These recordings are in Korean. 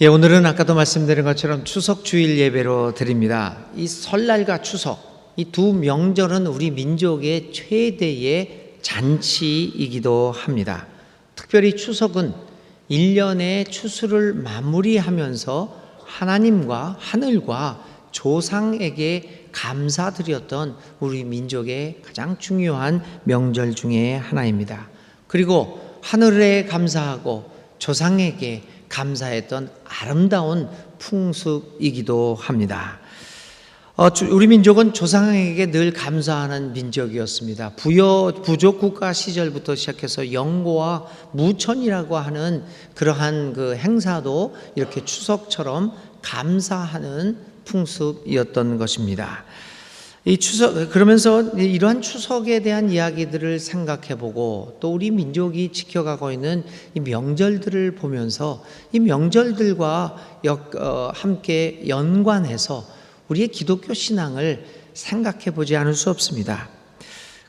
오늘은 아까도 말씀드린 것처럼 추석 주일 예배로 드립니다. 이 설날과 추석, 이 두 명절은 우리 민족의 최대의 잔치이기도 합니다. 특별히 추석은 1년의 추수를 마무리하면서 하나님과 하늘과 조상에게 감사드렸던 우리 민족의 가장 중요한 명절 중에 하나입니다. 그리고 하늘에 감사하고 조상에게 감사했던 아름다운 풍습이기도 합니다. 우리 민족은 조상에게 늘 감사하는 민족이었습니다. 부족 국가 시절부터 시작해서 영고와 무천이라고 하는 그러한 그 행사도 이렇게 추석처럼 감사하는 풍습이었던 것입니다. 그러면서 이러한 추석에 대한 이야기들을 생각해보고 또 우리 민족이 지켜가고 있는 이 명절들을 보면서 이 명절들과 함께 연관해서 우리의 기독교 신앙을 생각해보지 않을 수 없습니다.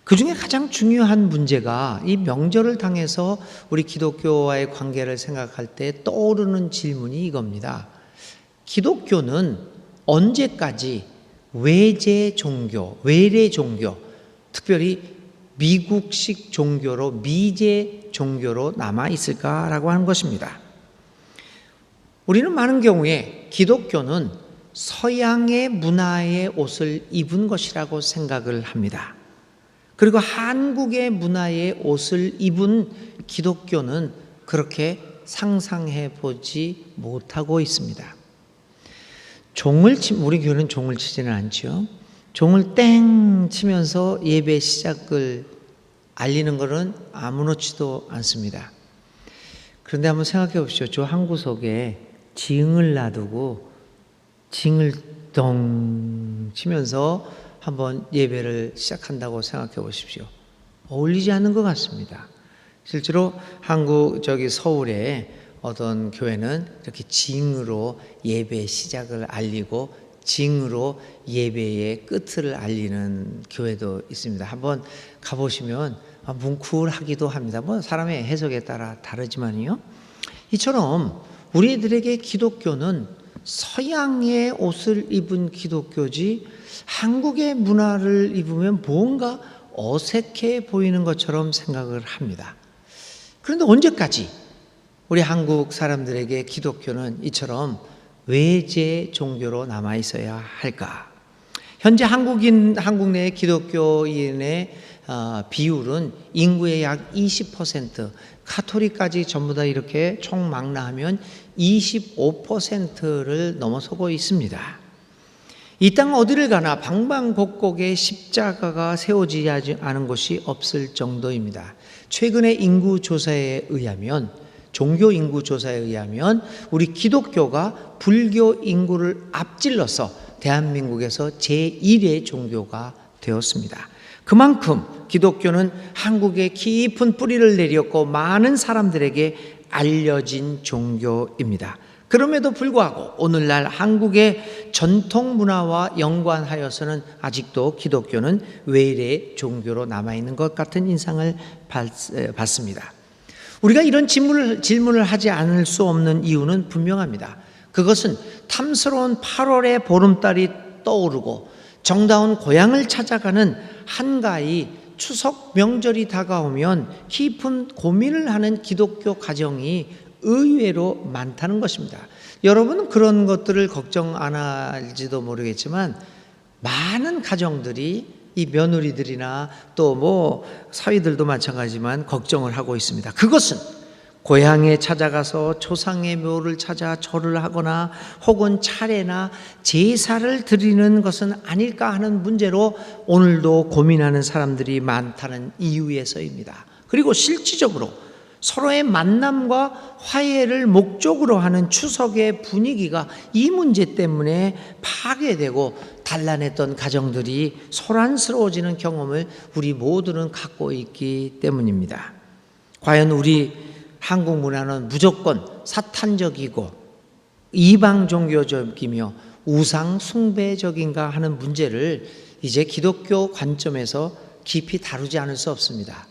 그 중에 가장 중요한 문제가 이 명절을 당해서 우리 기독교와의 관계를 생각할 때 떠오르는 질문이 이겁니다. 기독교는 언제까지 외제 종교, 외래 종교, 특별히 미국식 종교로 미제 종교로 남아 있을까라고 하는 것입니다. 우리는 많은 경우에 기독교는 서양의 문화의 옷을 입은 것이라고 생각을 합니다. 그리고 한국의 문화의 옷을 입은 기독교는 그렇게 상상해 보지 못하고 있습니다. 우리 교회는 종을 치지는 않죠. 종을 땡 치면서 예배 시작을 알리는 것은 아무렇지도 않습니다. 그런데 한번 생각해 보십시오. 저 한 구석에 징을 놔두고 징을 덩 치면서 한번 예배를 시작한다고 생각해 보십시오. 어울리지 않는 것 같습니다. 실제로 서울에 어떤 교회는 이렇게 징으로 예배 시작을 알리고 징으로 예배의 끝을 알리는 교회도 있습니다. 한번 가보시면 뭉클하기도 합니다. 사람의 해석에 따라 다르지만요. 이처럼 우리들에게 기독교는 서양의 옷을 입은 기독교지 한국의 문화를 입으면 뭔가 어색해 보이는 것처럼 생각을 합니다. 그런데 언제까지 우리 한국 사람들에게 기독교는 이처럼 외제 종교로 남아 있어야 할까? 현재 한국 내 기독교인의 비율은 인구의 약 20%, 가톨릭까지 전부 다 이렇게 총망라하면 25%를 넘어서고 있습니다. 이 땅 어디를 가나 방방곡곡에 십자가가 세워지지 않은 곳이 없을 정도입니다. 최근의 종교 인구 조사에 의하면 우리 기독교가 불교 인구를 앞질러서 대한민국에서 제1의 종교가 되었습니다. 그만큼 기독교는 한국에 깊은 뿌리를 내렸고 많은 사람들에게 알려진 종교입니다. 그럼에도 불구하고 오늘날 한국의 전통 문화와 연관하여서는 아직도 기독교는 외래 종교로 남아있는 것 같은 인상을 받습니다. 우리가 이런 질문을 하지 않을 수 없는 이유는 분명합니다. 그것은 탐스러운 8월의 보름달이 떠오르고 정다운 고향을 찾아가는 한가히 추석 명절이 다가오면 깊은 고민을 하는 기독교 가정이 의외로 많다는 것입니다. 여러분은 그런 것들을 걱정 안 할지도 모르겠지만 많은 가정들이 이 며느리들이나 또 사위들도 마찬가지지만 걱정을 하고 있습니다. 그것은 고향에 찾아가서 조상의 묘를 찾아 절을 하거나 혹은 차례나 제사를 드리는 것은 아닐까 하는 문제로 오늘도 고민하는 사람들이 많다는 이유에서입니다. 그리고 실질적으로 서로의 만남과 화해를 목적으로 하는 추석의 분위기가 이 문제 때문에 파괴되고 단란했던 가정들이 소란스러워지는 경험을 우리 모두는 갖고 있기 때문입니다. 과연 우리 한국 문화는 무조건 사탄적이고 이방 종교적이며 우상 숭배적인가 하는 문제를 이제 기독교 관점에서 깊이 다루지 않을 수 없습니다.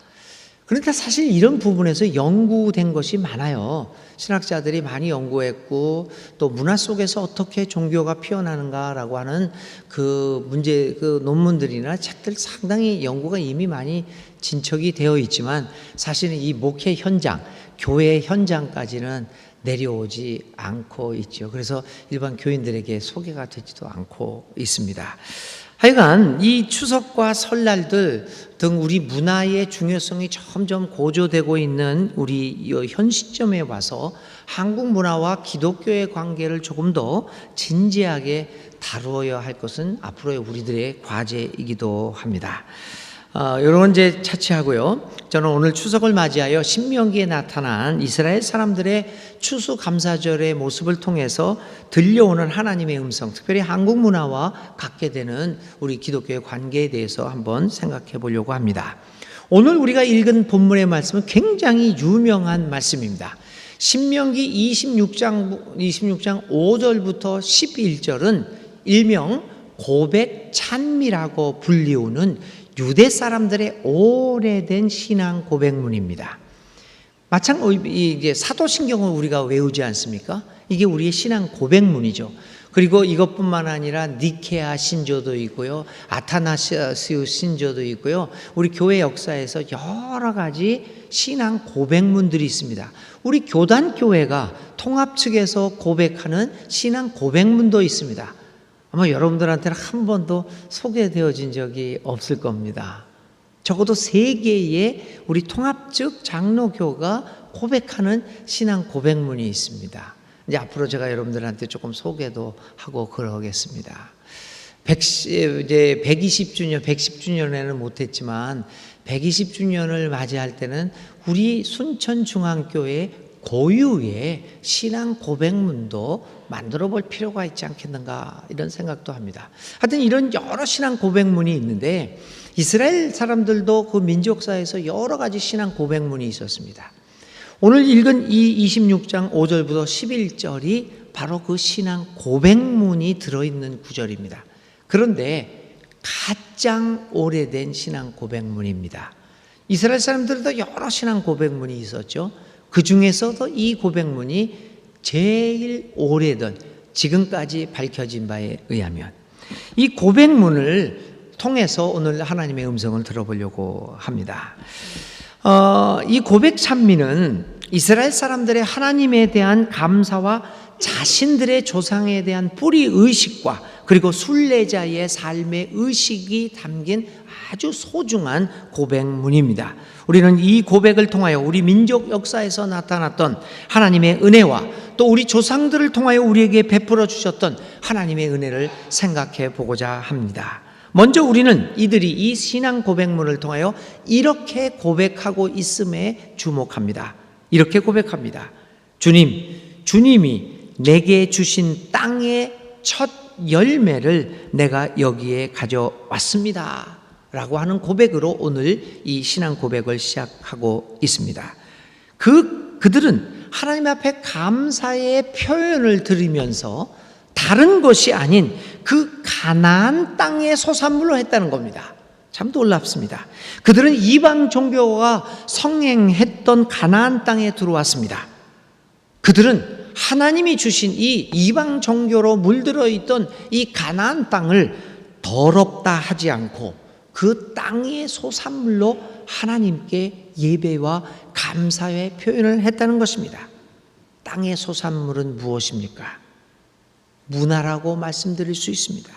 그런데 사실 이런 부분에서 연구된 것이 많아요. 신학자들이 많이 연구했고 또 문화 속에서 어떻게 종교가 피어나는가라고 하는 그 문제, 그 논문들이나 책들 상당히 연구가 이미 많이 진척이 되어 있지만 사실은 이 목회 현장, 교회 현장까지는 내려오지 않고 있죠. 그래서 일반 교인들에게 소개가 되지도 않고 있습니다. 하여간 이 추석과 설날들 등 우리 문화의 중요성이 점점 고조되고 있는 우리 현 시점에 와서 한국 문화와 기독교의 관계를 조금 더 진지하게 다루어야 할 것은 앞으로의 우리들의 과제이기도 합니다. 이런 이제 차치하고요. 저는 오늘 추석을 맞이하여 신명기에 나타난 이스라엘 사람들의 추수감사절의 모습을 통해서 들려오는 하나님의 음성, 특별히 한국 문화와 갖게 되는 우리 기독교의 관계에 대해서 한번 생각해 보려고 합니다. 오늘 우리가 읽은 본문의 말씀은 굉장히 유명한 말씀입니다. 신명기 26장 5절부터 11절은 일명 고백찬미라고 불리우는 유대 사람들의 오래된 신앙 고백문입니다. 마찬가지 이게 사도신경을 우리가 외우지 않습니까? 이게 우리의 신앙 고백문이죠. 그리고 이것뿐만 아니라 니케아 신조도 있고요, 아타나시우스 신조도 있고요. 우리 교회 역사에서 여러 가지 신앙 고백문들이 있습니다. 우리 교단 교회가 통합 측에서 고백하는 신앙 고백문도 있습니다. 아마 여러분들한테는 한 번도 소개되어진 적이 없을 겁니다. 적어도 3개의 우리 통합적 장로교가 고백하는 신앙 고백문이 있습니다. 이제 앞으로 제가 여러분들한테 조금 소개도 하고 그러겠습니다. 120주년, 110주년에는 못했지만 120주년을 맞이할 때는 우리 순천중앙교회 고유의 신앙 고백문도 만들어 볼 필요가 있지 않겠는가 이런 생각도 합니다. 하여튼 이런 여러 신앙 고백문이 있는데 이스라엘 사람들도 그 민족사에서 여러 가지 신앙 고백문이 있었습니다. 오늘 읽은 이 26장 5절부터 11절이 바로 그 신앙 고백문이 들어있는 구절입니다. 그런데 가장 오래된 신앙 고백문입니다. 이스라엘 사람들도 여러 신앙 고백문이 있었죠. 그 중에서도 이 고백문이 제일 오래된, 지금까지 밝혀진 바에 의하면 이 고백문을 통해서 오늘 하나님의 음성을 들어보려고 합니다. 이 고백 찬미는 이스라엘 사람들의 하나님에 대한 감사와 자신들의 조상에 대한 뿌리 의식과 그리고 순례자의 삶의 의식이 담긴 아주 소중한 고백문입니다. 우리는 이 고백을 통하여 우리 민족 역사에서 나타났던 하나님의 은혜와 또 우리 조상들을 통하여 우리에게 베풀어 주셨던 하나님의 은혜를 생각해 보고자 합니다. 먼저 우리는 이들이 이 신앙 고백문을 통하여 이렇게 고백하고 있음에 주목합니다. 이렇게 고백합니다. 주님이 내게 주신 땅의 첫 열매를 내가 여기에 가져왔습니다. 라고 하는 고백으로 오늘 이 신앙 고백을 시작하고 있습니다. 그들은 하나님 앞에 감사의 표현을 들으면서 다른 것이 아닌 그 가나안 땅의 소산물로 했다는 겁니다. 참 놀랍습니다. 그들은 이방 종교가 성행했던 가나안 땅에 들어왔습니다. 그들은 하나님이 주신 이 이방 종교로 물들어 있던 이 가나안 땅을 더럽다 하지 않고 그 땅의 소산물로 하나님께 예배와 감사의 표현을 했다는 것입니다. 땅의 소산물은 무엇입니까? 문화라고 말씀드릴 수 있습니다.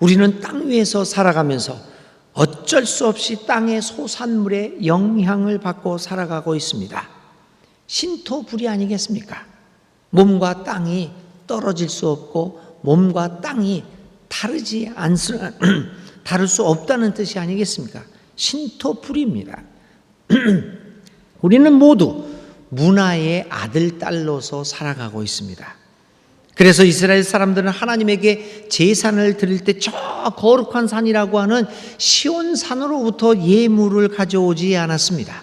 우리는 땅 위에서 살아가면서 어쩔 수 없이 땅의 소산물의 영향을 받고 살아가고 있습니다. 신토불이 아니겠습니까? 몸과 땅이 떨어질 수 없고 몸과 땅이 다를 수 없다는 뜻이 아니겠습니까? 신토불입니다. 우리는 모두 문화의 아들, 딸로서 살아가고 있습니다. 그래서 이스라엘 사람들은 하나님에게 제사를 드릴 때 저 거룩한 산이라고 하는 시온산으로부터 예물을 가져오지 않았습니다.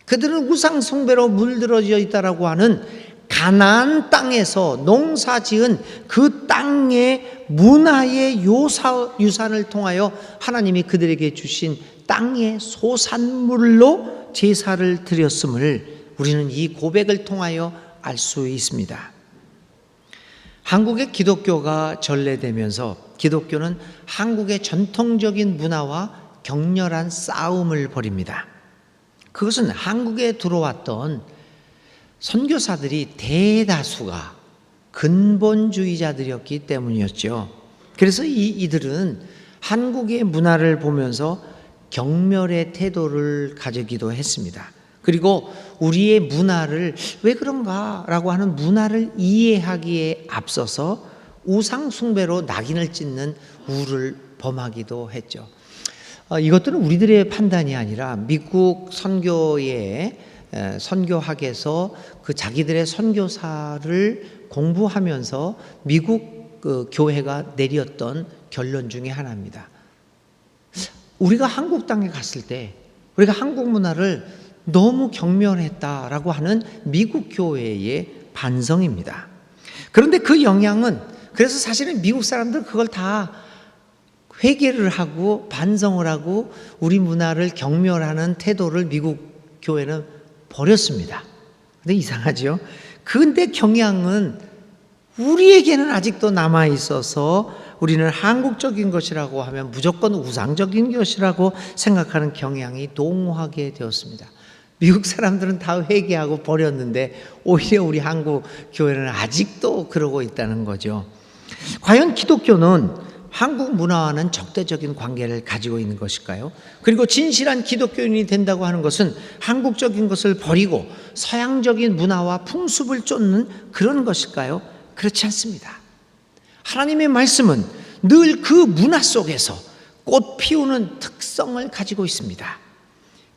그들은 우상 숭배로 물들어져 있다라고 하는 가나안 땅에서 농사지은 그 땅의 문화의 유산을 통하여 하나님이 그들에게 주신 땅의 소산물로 제사를 드렸음을 우리는 이 고백을 통하여 알 수 있습니다. 한국의 기독교가 전래되면서 기독교는 한국의 전통적인 문화와 격렬한 싸움을 벌입니다. 그것은 한국에 들어왔던 선교사들이 대다수가 근본주의자들이었기 때문이었죠. 그래서 이들은 한국의 문화를 보면서 경멸의 태도를 가지기도 했습니다. 그리고 우리의 문화를 왜 그런가라고 하는 문화를 이해하기에 앞서서 우상숭배로 낙인을 찍는 우를 범하기도 했죠. 이것들은 우리들의 판단이 아니라 미국 선교학에서 그 자기들의 선교사를 공부하면서 미국 교회가 내렸던 결론 중에 하나입니다. 우리가 한국 땅에 갔을 때 우리가 한국 문화를 너무 경멸했다라고 하는 미국 교회의 반성입니다. 그런데 그 영향은 그래서 사실은 미국 사람들 그걸 다 회개를 하고 반성을 하고 우리 문화를 경멸하는 태도를 미국 교회는 버렸습니다. 근데 이상하죠? 근데 경향은 우리에게는 아직도 남아 있어서 우리는 한국적인 것이라고 하면 무조건 우상적인 것이라고 생각하는 경향이 동호하게 되었습니다. 미국 사람들은 다 회개하고 버렸는데 오히려 우리 한국 교회는 아직도 그러고 있다는 거죠. 과연 기독교는 한국 문화와는 적대적인 관계를 가지고 있는 것일까요? 그리고 진실한 기독교인이 된다고 하는 것은 한국적인 것을 버리고 서양적인 문화와 풍습을 쫓는 그런 것일까요? 그렇지 않습니다. 하나님의 말씀은 늘 그 문화 속에서 꽃 피우는 특성을 가지고 있습니다.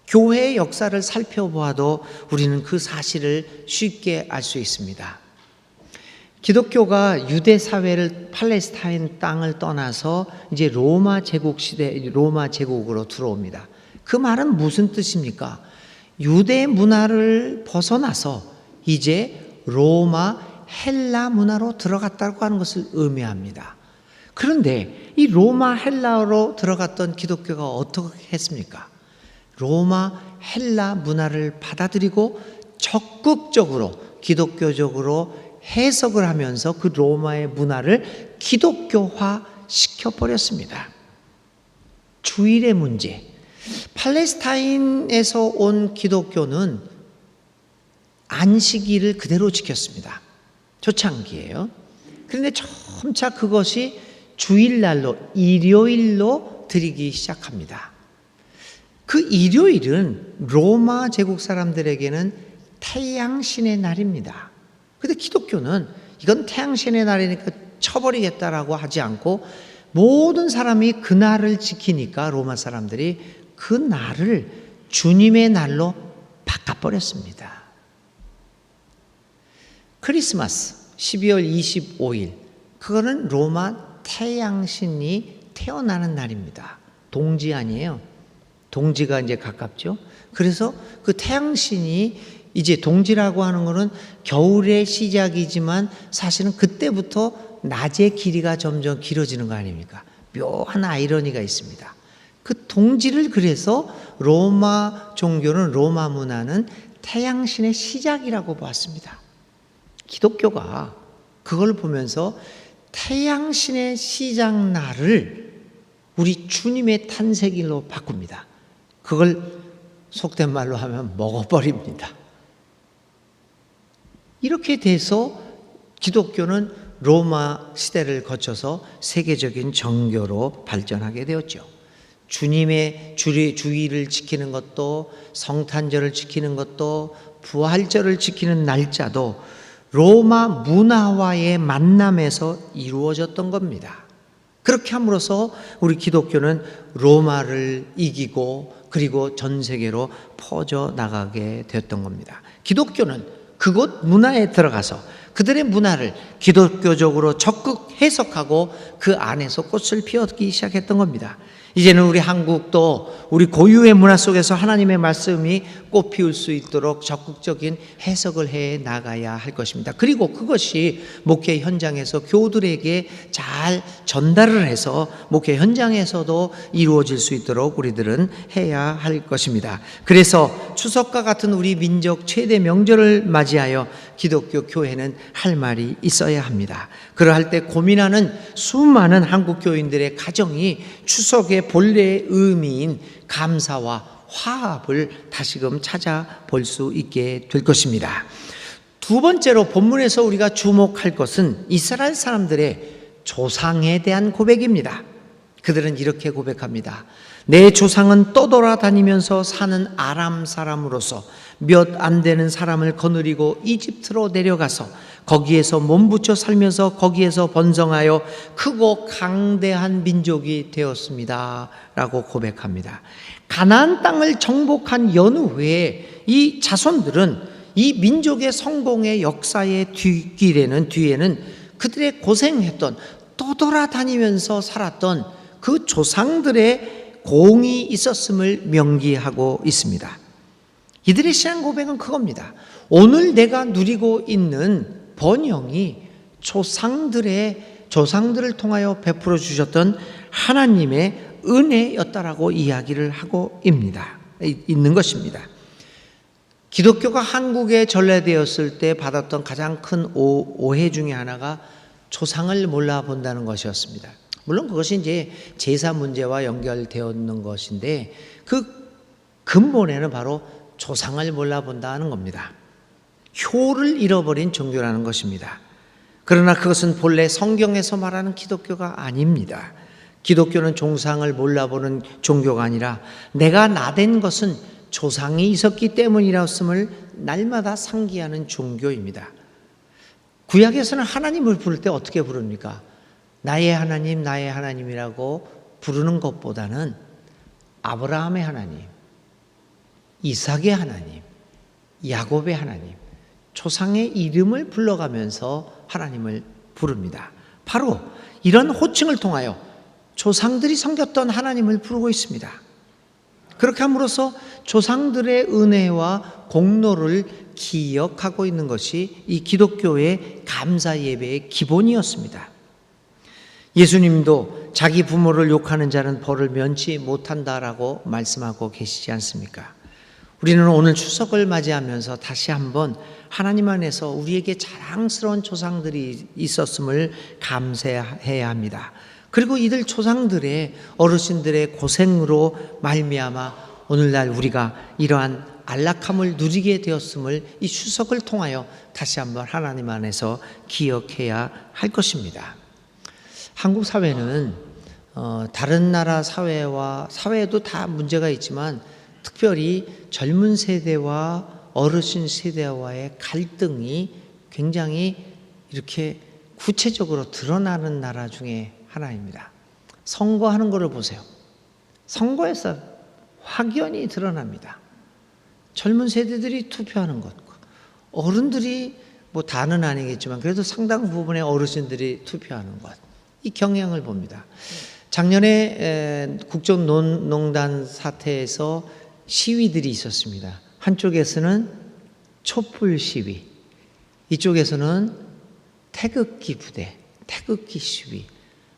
교회의 역사를 살펴보아도 우리는 그 사실을 쉽게 알 수 있습니다. 기독교가 유대 사회를 팔레스타인 땅을 떠나서 이제 로마 제국으로 들어옵니다. 그 말은 무슨 뜻입니까? 유대 문화를 벗어나서 이제 로마 헬라 문화로 들어갔다고 하는 것을 의미합니다. 그런데 이 로마 헬라로 들어갔던 기독교가 어떻게 했습니까? 로마 헬라 문화를 받아들이고 적극적으로 기독교적으로 해석을 하면서 그 로마의 문화를 기독교화 시켜버렸습니다. 주일의 문제. 팔레스타인에서 온 기독교는 안식일을 그대로 지켰습니다. 초창기예요. 그런데 점차 그것이 주일날로 일요일로 드리기 시작합니다. 그 일요일은 로마 제국 사람들에게는 태양신의 날입니다. 그런데 기독교는 이건 태양신의 날이니까 쳐버리겠다라고 하지 않고 모든 사람이 그 날을 지키니까 로마 사람들이 그 날을 주님의 날로 바꿔버렸습니다. 크리스마스 12월 25일 그거는 로마 태양신이 태어나는 날입니다. 동지 아니에요. 동지가 이제 가깝죠. 그래서 그 태양신이 이제 동지라고 하는 거는 겨울의 시작이지만 사실은 그때부터 낮의 길이가 점점 길어지는 거 아닙니까? 묘한 아이러니가 있습니다. 그 동지를 그래서 로마 종교는 로마 문화는 태양신의 시작이라고 봤습니다. 기독교가 그걸 보면서 태양신의 시작날을 우리 주님의 탄생일로 바꿉니다. 그걸 속된 말로 하면 먹어버립니다. 이렇게 돼서 기독교는 로마 시대를 거쳐서 세계적인 정교로 발전하게 되었죠. 주님의 주의를 지키는 것도 성탄절을 지키는 것도 부활절을 지키는 날짜도 로마 문화와의 만남에서 이루어졌던 겁니다. 그렇게 함으로써 우리 기독교는 로마를 이기고 그리고 전 세계로 퍼져나가게 되었던 겁니다. 기독교는 그곳 문화에 들어가서 그들의 문화를 기독교적으로 적극 해석하고 그 안에서 꽃을 피우기 시작했던 겁니다. 이제는 우리 한국도 우리 고유의 문화 속에서 하나님의 말씀이 꽃피울 수 있도록 적극적인 해석을 해 나가야 할 것입니다. 그리고 그것이 목회 현장에서 교우들에게 잘 전달을 해서 목회 현장에서도 이루어질 수 있도록 우리들은 해야 할 것입니다. 그래서 추석과 같은 우리 민족 최대 명절을 맞이하여 기독교 교회는 할 말이 있어야 합니다. 그러할 때 고민하는 수많은 한국 교인들의 가정이 추석의 본래의 의미인 감사와 화합을 다시금 찾아볼 수 있게 될 것입니다. 두 번째로 본문에서 우리가 주목할 것은 이스라엘 사람들의 조상에 대한 고백입니다. 그들은 이렇게 고백합니다. 내 조상은 떠돌아다니면서 사는 아람 사람으로서 몇 안 되는 사람을 거느리고 이집트로 내려가서 거기에서 몸부쳐 살면서 거기에서 번성하여 크고 강대한 민족이 되었습니다 라고 고백합니다. 가나안 땅을 정복한 연후에 이 자손들은 이 민족의 성공의 역사의 뒤에는 그들의 고생했던 떠돌아다니면서 살았던 그 조상들의 공이 있었음을 명기하고 있습니다. 이들의 신앙 고백은 그겁니다. 오늘 내가 누리고 있는 번영이 조상들을 통하여 베풀어 주셨던 하나님의 은혜였다라고 이야기를 하고 있는 것입니다. 기독교가 한국에 전래되었을 때 받았던 가장 큰 오해 중에 하나가 조상을 몰라본다는 것이었습니다. 물론 그것이 이제 제사 문제와 연결되어 있는 것인데 그 근본에는 바로 조상을 몰라본다는 겁니다. 효를 잃어버린 종교라는 것입니다. 그러나 그것은 본래 성경에서 말하는 기독교가 아닙니다. 기독교는 조상을 몰라보는 종교가 아니라 내가 나된 것은 조상이 있었기 때문이라음을 날마다 상기하는 종교입니다. 구약에서는 하나님을 부를 때 어떻게 부릅니까? 나의 하나님, 나의 하나님이라고 부르는 것보다는 아브라함의 하나님, 이삭의 하나님, 야곱의 하나님, 조상의 이름을 불러가면서 하나님을 부릅니다. 바로 이런 호칭을 통하여 조상들이 섬겼던 하나님을 부르고 있습니다. 그렇게 함으로써 조상들의 은혜와 공로를 기억하고 있는 것이 이 기독교의 감사 예배의 기본이었습니다. 예수님도 자기 부모를 욕하는 자는 벌을 면치 못한다라고 말씀하고 계시지 않습니까? 우리는 오늘 추석을 맞이하면서 다시 한번 하나님 안에서 우리에게 자랑스러운 조상들이 있었음을 감사해야 합니다. 그리고 이들 조상들의 어르신들의 고생으로 말미암아 오늘날 우리가 이러한 안락함을 누리게 되었음을 이 추석을 통하여 다시 한번 하나님 안에서 기억해야 할 것입니다. 한국 사회는 다른 나라 사회에도 다 문제가 있지만 특별히 젊은 세대와 어르신 세대와의 갈등이 굉장히 이렇게 구체적으로 드러나는 나라 중에 하나입니다. 선거하는 것을 보세요. 선거에서 확연히 드러납니다. 젊은 세대들이 투표하는 것, 어른들이 뭐 다는 아니겠지만 그래도 상당 부분의 어르신들이 투표하는 것, 이 경향을 봅니다. 작년에 국정농단 사태에서 시위들이 있었습니다. 한쪽에서는 촛불 시위, 이쪽에서는 태극기 부대, 태극기 시위.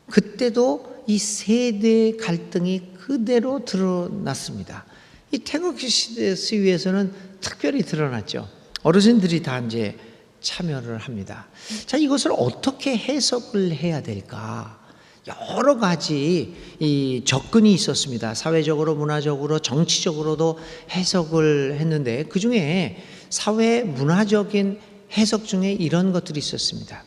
그때도 이 세대의 갈등이 그대로 드러났습니다. 이 태극기 시위에서는 특별히 드러났죠. 어르신들이 다 이제 참여를 합니다. 자, 이것을 어떻게 해석을 해야 될까? 여러 가지 이 접근이 있었습니다. 사회적으로, 문화적으로, 정치적으로도 해석을 했는데 그 중에 사회 문화적인 해석 중에 이런 것들이 있었습니다.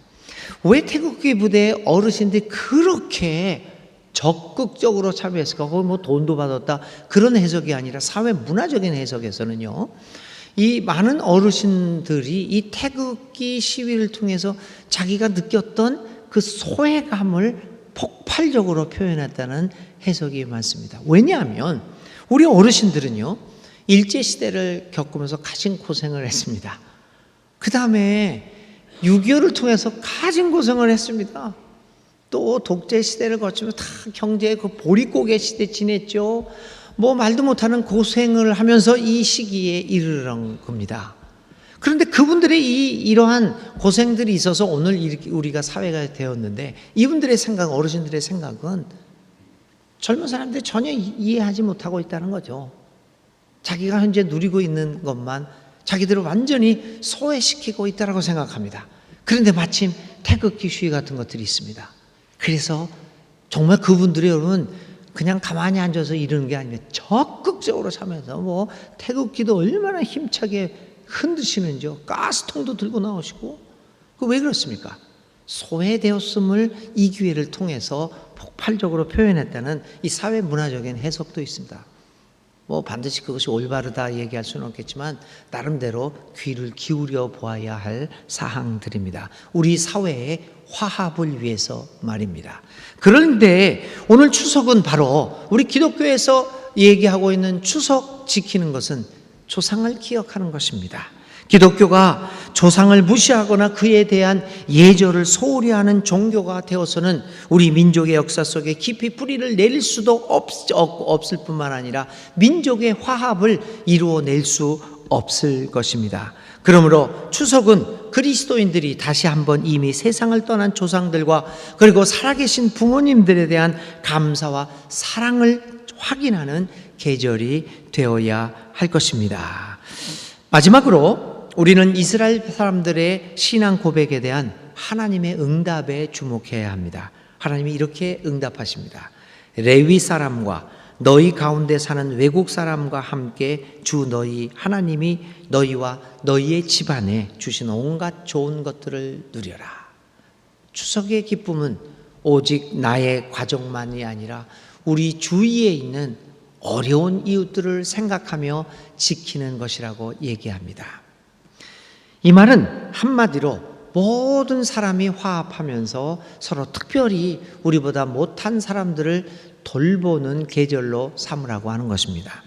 왜 태극기 부대의 어르신들이 그렇게 적극적으로 참여했을까? 거기 뭐 돈도 받았다 그런 해석이 아니라 사회 문화적인 해석에서는요, 이 많은 어르신들이 이 태극기 시위를 통해서 자기가 느꼈던 그 소외감을 폭발적으로 표현했다는 해석이 많습니다. 왜냐하면 우리 어르신들은요, 일제시대를 겪으면서 가진 고생을 했습니다. 그 다음에 6.25를 통해서 가진 고생을 했습니다. 또 독재 시대를 거치며 다 경제의 그 보릿고개 시대 지냈죠. 뭐 말도 못하는 고생을 하면서 이 시기에 이르는 겁니다. 그런데 그분들의 이러한 고생들이 있어서 오늘 이렇게 우리가 사회가 되었는데, 이분들의 생각, 어르신들의 생각은 젊은 사람들이 전혀 이해하지 못하고 있다는 거죠. 자기가 현재 누리고 있는 것만 자기들을 완전히 소외시키고 있다고 생각합니다. 그런데 마침 태극기 시위 같은 것들이 있습니다. 그래서 정말 그분들이 여러분 그냥 가만히 앉아서 이러는 게 아니라 적극적으로 참여해서 뭐 태극기도 얼마나 힘차게 흔드시는지요. 가스통도 들고 나오시고. 왜 그렇습니까? 소외되었음을 이 기회를 통해서 폭발적으로 표현했다는 이 사회 문화적인 해석도 있습니다. 뭐 반드시 그것이 올바르다 얘기할 수는 없겠지만 나름대로 귀를 기울여 보아야 할 사항들입니다. 우리 사회의 화합을 위해서 말입니다. 그런데 오늘 추석은 바로 우리 기독교에서 얘기하고 있는 추석 지키는 것은 조상을 기억하는 것입니다. 기독교가 조상을 무시하거나 그에 대한 예절을 소홀히 하는 종교가 되어서는 우리 민족의 역사 속에 깊이 뿌리를 내릴 수도 없을 뿐만 아니라 민족의 화합을 이루어낼 수 없을 것입니다. 그러므로 추석은 그리스도인들이 다시 한번 이미 세상을 떠난 조상들과 그리고 살아계신 부모님들에 대한 감사와 사랑을 확인하는 계절이 되어야 할 것입니다. 마지막으로 우리는 이스라엘 사람들의 신앙 고백에 대한 하나님의 응답에 주목해야 합니다. 하나님이 이렇게 응답하십니다. 레위 사람과 너희 가운데 사는 외국 사람과 함께 주 너희 하나님이 너희와 너희의 집안에 주신 온갖 좋은 것들을 누려라. 추석의 기쁨은 오직 나의 가족만이 아니라 우리 주위에 있는 어려운 이웃들을 생각하며 지키는 것이라고 얘기합니다. 이 말은 한마디로 모든 사람이 화합하면서 서로 특별히 우리보다 못한 사람들을 돌보는 계절로 삼으라고 하는 것입니다.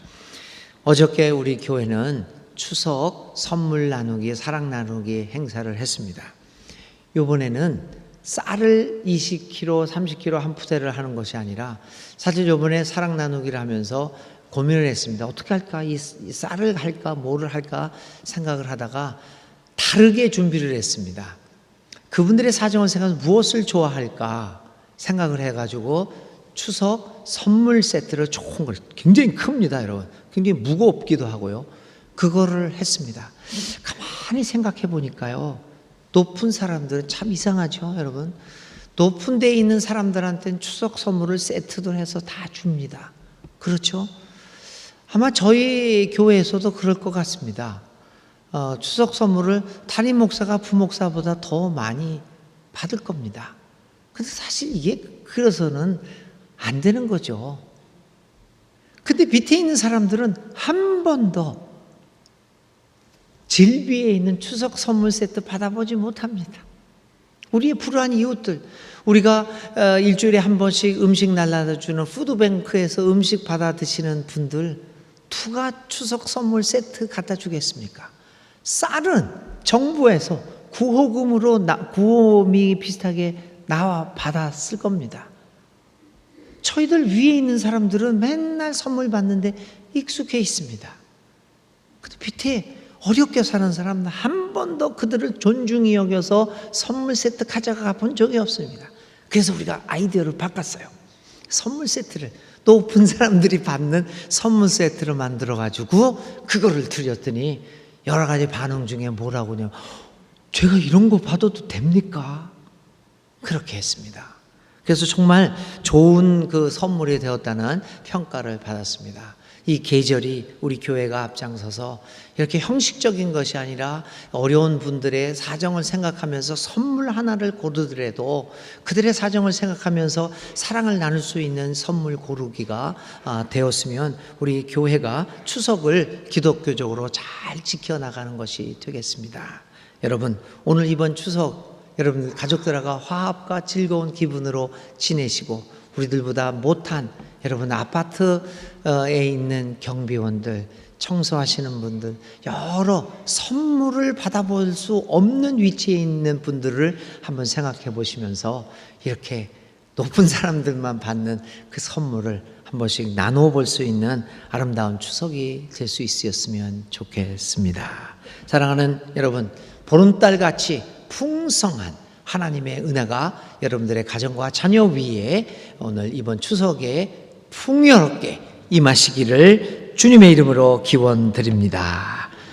어저께 우리 교회는 추석 선물 나누기, 사랑 나누기 행사를 했습니다. 이번에는 쌀을 20kg, 30kg 한 푸대를 하는 것이 아니라 사실 이번에 사랑 나누기를 하면서 고민을 했습니다. 어떻게 할까? 이 쌀을 할까? 뭐를 할까? 생각을 하다가 다르게 준비를 했습니다. 그분들의 사정을 생각해서 무엇을 좋아할까 생각을 해가지고 추석 선물 세트를 좋은 걸, 굉장히 큽니다, 여러분. 굉장히 무겁기도 하고요. 그거를 했습니다. 가만히 생각해 보니까요, 높은 사람들은 참 이상하죠, 여러분. 높은 데에 있는 사람들한테는 추석 선물을 세트도 해서 다 줍니다. 그렇죠? 아마 저희 교회에서도 그럴 것 같습니다. 추석 선물을 담임 목사가 부목사보다 더 많이 받을 겁니다. 근데 사실 이게 그래서는 안 되는 거죠. 근데 밑에 있는 사람들은 한 번도 질비에 있는 추석 선물 세트 받아보지 못합니다. 우리의 불우한 이웃들, 우리가 일주일에 한 번씩 음식 날라다 주는 푸드뱅크에서 음식 받아 드시는 분들 누가 추석 선물 세트 갖다 주겠습니까? 쌀은 정부에서 구호금으로 구호미 비슷하게 나와 받았을 겁니다. 저희들 위에 있는 사람들은 맨날 선물 받는데 익숙해 있습니다. 근데 밑에 어렵게 사는 사람은 한 번도 그들을 존중히 여겨서 선물 세트 가져가 본 적이 없습니다. 그래서 우리가 아이디어를 바꿨어요. 선물 세트를 높은 사람들이 받는 선물 세트를 만들어가지고 그거를 드렸더니 여러 가지 반응 중에 뭐라고요? 제가 이런 거 받아도 됩니까? 그렇게 했습니다. 그래서 정말 좋은 그 선물이 되었다는 평가를 받았습니다. 이 계절이 우리 교회가 앞장서서 이렇게 형식적인 것이 아니라 어려운 분들의 사정을 생각하면서 선물 하나를 고르더라도 그들의 사정을 생각하면서 사랑을 나눌 수 있는 선물 고르기가 되었으면 우리 교회가 추석을 기독교적으로 잘 지켜나가는 것이 되겠습니다. 여러분, 오늘 이번 추석 여러분 가족들과 화합과 즐거운 기분으로 지내시고 우리들보다 못한 여러분 아파트에 있는 경비원들, 청소하시는 분들, 여러 선물을 받아볼 수 없는 위치에 있는 분들을 한번 생각해 보시면서 이렇게 높은 사람들만 받는 그 선물을 한 번씩 나누어 볼 수 있는 아름다운 추석이 될 수 있었으면 좋겠습니다. 사랑하는 여러분, 보름달같이 풍성한 하나님의 은혜가 여러분들의 가정과 자녀 위에 오늘 이번 추석에 풍요롭게 임하시기를 주님의 이름으로 기원드립니다.